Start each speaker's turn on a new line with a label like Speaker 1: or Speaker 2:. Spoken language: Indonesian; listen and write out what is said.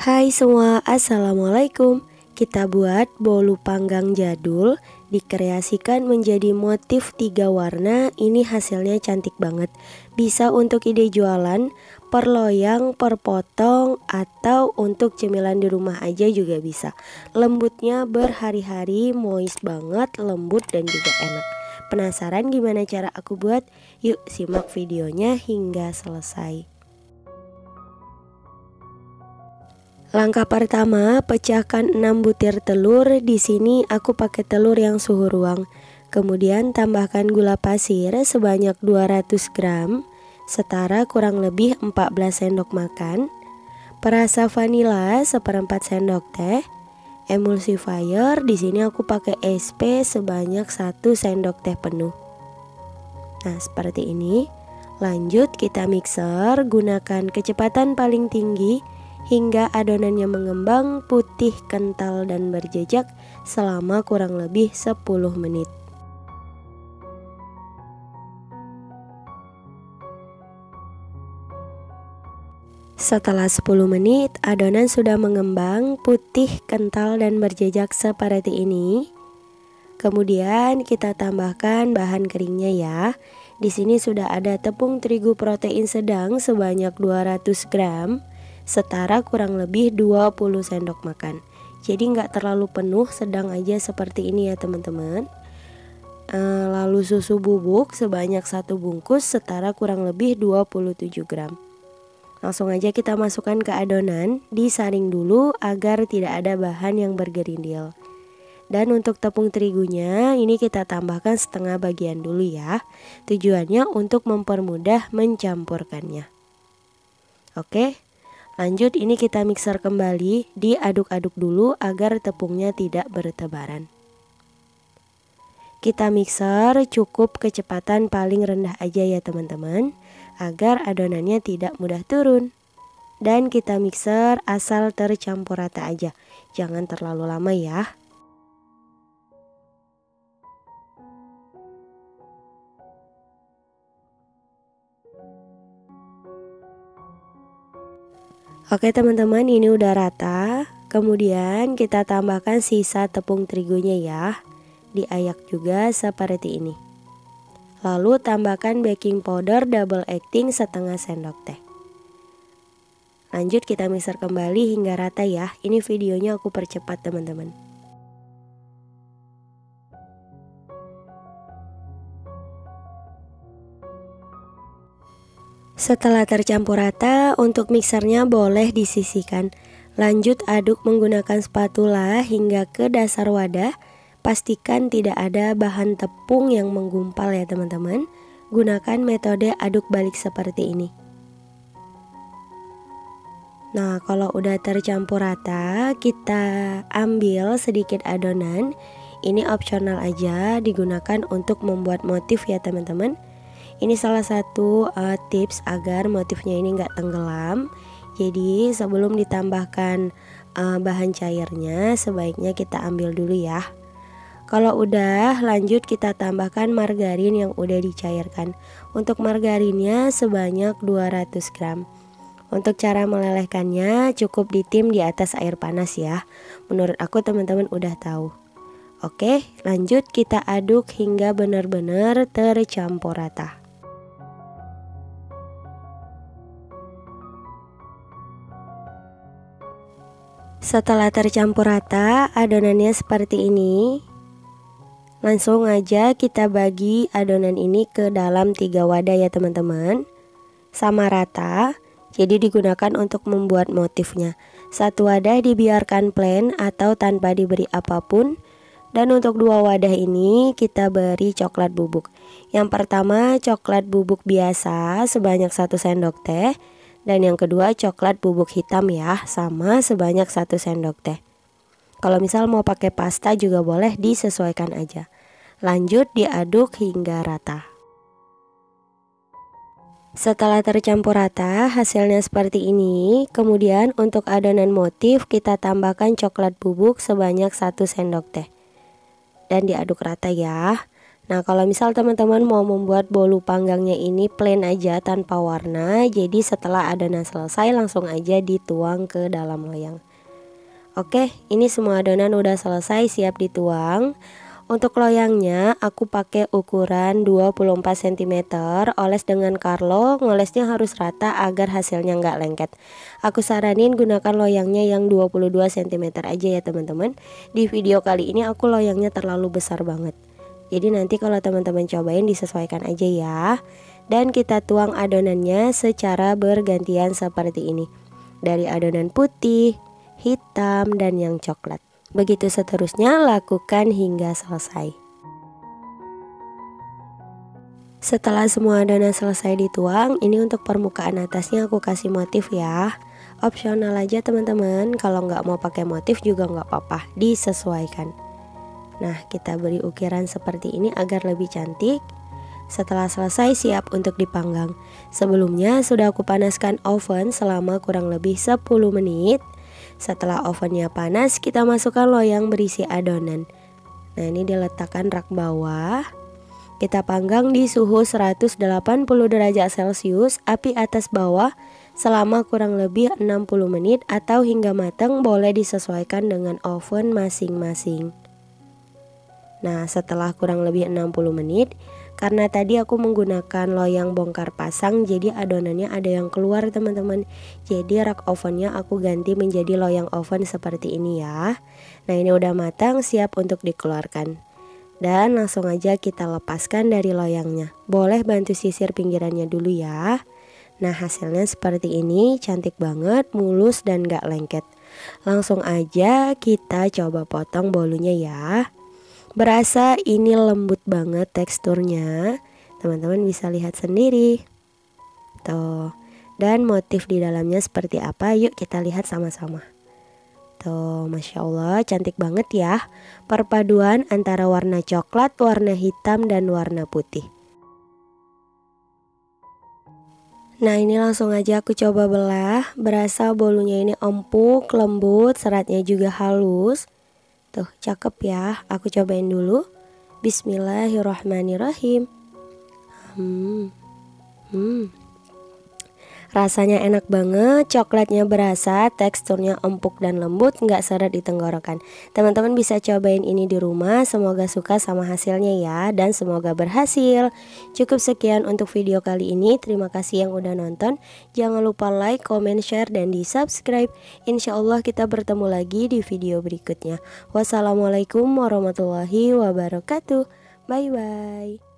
Speaker 1: Hai semua, assalamualaikum. Kita buat bolu panggang jadul, dikreasikan menjadi motif 3 warna. Ini hasilnya cantik banget. Bisa untuk ide jualan, per loyang, per potong, atau untuk cemilan di rumah aja juga bisa. Lembutnya berhari-hari, moist banget, lembut dan juga enak. Penasaran gimana cara aku buat? Yuk simak videonya hingga selesai. Langkah pertama, pecahkan 6 butir telur. Di sini aku pakai telur yang suhu ruang. Kemudian tambahkan gula pasir sebanyak 200 gram, setara kurang lebih 14 sendok makan. Perasa vanila seperempat sendok teh. Emulsifier di sini aku pakai SP sebanyak 1 sendok teh penuh. Nah, seperti ini. Lanjut kita mixer, gunakan kecepatan paling tinggi hingga adonannya mengembang putih, kental dan berjejak selama kurang lebih 10 menit. Setelah 10 menit, adonan sudah mengembang putih, kental dan berjejak seperti ini. Kemudian kita tambahkan bahan keringnya ya. Di sini sudah ada tepung terigu protein sedang sebanyak 200 gram, setara kurang lebih 20 sendok makan. Jadi nggak terlalu penuh, sedang aja seperti ini ya teman-teman. Lalu susu bubuk sebanyak 1 bungkus setara kurang lebih 27 gram. Langsung aja kita masukkan ke adonan, disaring dulu agar tidak ada bahan yang bergerindil. Dan untuk tepung terigunya ini kita tambahkan setengah bagian dulu ya. Tujuannya untuk mempermudah mencampurkannya. Oke, lanjut ini kita mixer kembali, diaduk-aduk dulu agar tepungnya tidak bertebaran. Kita mixer cukup kecepatan paling rendah aja ya teman-teman, agar adonannya tidak mudah turun. Dan kita mixer asal tercampur rata aja, jangan terlalu lama ya. Oke teman-teman, ini udah rata. Kemudian kita tambahkan sisa tepung terigunya ya. Diayak juga seperti ini. Lalu tambahkan baking powder double acting setengah sendok teh. Lanjut kita mixer kembali hingga rata ya. Ini videonya aku percepat teman-teman. Setelah tercampur rata, untuk mixernya boleh disisihkan. Lanjut aduk menggunakan spatula hingga ke dasar wadah. Pastikan tidak ada bahan tepung yang menggumpal ya teman-teman. Gunakan metode aduk balik seperti ini. Nah, kalau udah tercampur rata, kita ambil sedikit adonan. Ini opsional aja, digunakan untuk membuat motif ya teman-teman. Ini salah satu tips agar motifnya ini nggak tenggelam. Jadi sebelum ditambahkan bahan cairnya, sebaiknya kita ambil dulu ya. Kalau udah, lanjut kita tambahkan margarin yang udah dicairkan. Untuk margarinnya sebanyak 200 gram. Untuk cara melelehkannya cukup ditim di atas air panas ya. Menurut aku teman-teman udah tahu. Oke, lanjut kita aduk hingga benar-benar tercampur rata. Setelah tercampur rata, adonannya seperti ini. Langsung aja kita bagi adonan ini ke dalam 3 wadah ya teman-teman. Sama rata, jadi digunakan untuk membuat motifnya. Satu wadah dibiarkan plain atau tanpa diberi apapun. Dan untuk 2 wadah ini kita beri coklat bubuk. Yang pertama coklat bubuk biasa sebanyak 1 sendok teh. Dan yang kedua coklat bubuk hitam ya, sama sebanyak 1 sendok teh. Kalau misal mau pakai pasta juga boleh, disesuaikan aja. Lanjut diaduk hingga rata. Setelah tercampur rata, hasilnya seperti ini. Kemudian untuk adonan motif kita tambahkan coklat bubuk sebanyak 1 sendok teh. Dan diaduk rata ya. Nah, kalau misal teman-teman mau membuat bolu panggangnya ini plain aja tanpa warna, jadi setelah adonan selesai langsung aja dituang ke dalam loyang. Oke, ini semua adonan udah selesai, siap dituang. Untuk loyangnya aku pakai ukuran 24 cm, oles dengan Carlo, ngolesnya harus rata agar hasilnya nggak lengket. Aku saranin gunakan loyangnya yang 22 cm aja ya teman-teman. Di video kali ini aku loyangnya terlalu besar banget. Jadi nanti kalau teman-teman cobain disesuaikan aja ya. Dan kita tuang adonannya secara bergantian seperti ini. Dari adonan putih, hitam, dan yang coklat. Begitu seterusnya, lakukan hingga selesai. Setelah semua adonan selesai dituang, ini untuk permukaan atasnya aku kasih motif ya. Opsional aja teman-teman, kalau nggak mau pakai motif juga nggak apa-apa, disesuaikan. Nah, kita beri ukiran seperti ini agar lebih cantik. Setelah selesai, siap untuk dipanggang. Sebelumnya sudah aku panaskan oven selama kurang lebih 10 menit. Setelah ovennya panas, kita masukkan loyang berisi adonan. Nah, ini diletakkan rak bawah. Kita panggang di suhu 180 derajat Celcius, api atas bawah selama kurang lebih 60 menit atau hingga matang, boleh disesuaikan dengan oven masing-masing. Nah, setelah kurang lebih 60 menit, karena tadi aku menggunakan loyang bongkar pasang, jadi adonannya ada yang keluar teman-teman. Jadi rak ovennya aku ganti menjadi loyang oven seperti ini ya. Nah, ini udah matang, siap untuk dikeluarkan. Dan langsung aja kita lepaskan dari loyangnya. Boleh bantu sisir pinggirannya dulu ya. Nah, hasilnya seperti ini, cantik banget, mulus dan gak lengket. Langsung aja kita coba potong bolunya ya. Berasa ini lembut banget teksturnya. Teman-teman bisa lihat sendiri. Tuh. Dan motif di dalamnya seperti apa? Yuk kita lihat sama-sama. Tuh, Masya Allah, cantik banget ya. Perpaduan antara warna coklat, warna hitam, dan warna putih. Nah, ini langsung aja aku coba belah. Berasa bolunya ini empuk, lembut, seratnya juga halus. Tuh, cakep ya. Aku cobain dulu. Bismillahirrahmanirrahim. Rasanya enak banget, coklatnya berasa, teksturnya empuk dan lembut, nggak seret di tenggorokan. Teman-teman bisa cobain ini di rumah, semoga suka sama hasilnya ya, dan semoga berhasil. Cukup sekian untuk video kali ini, terima kasih yang udah nonton. Jangan lupa like, comment, share, dan di subscribe. Insya Allah kita bertemu lagi di video berikutnya. Wassalamualaikum warahmatullahi wabarakatuh. Bye bye.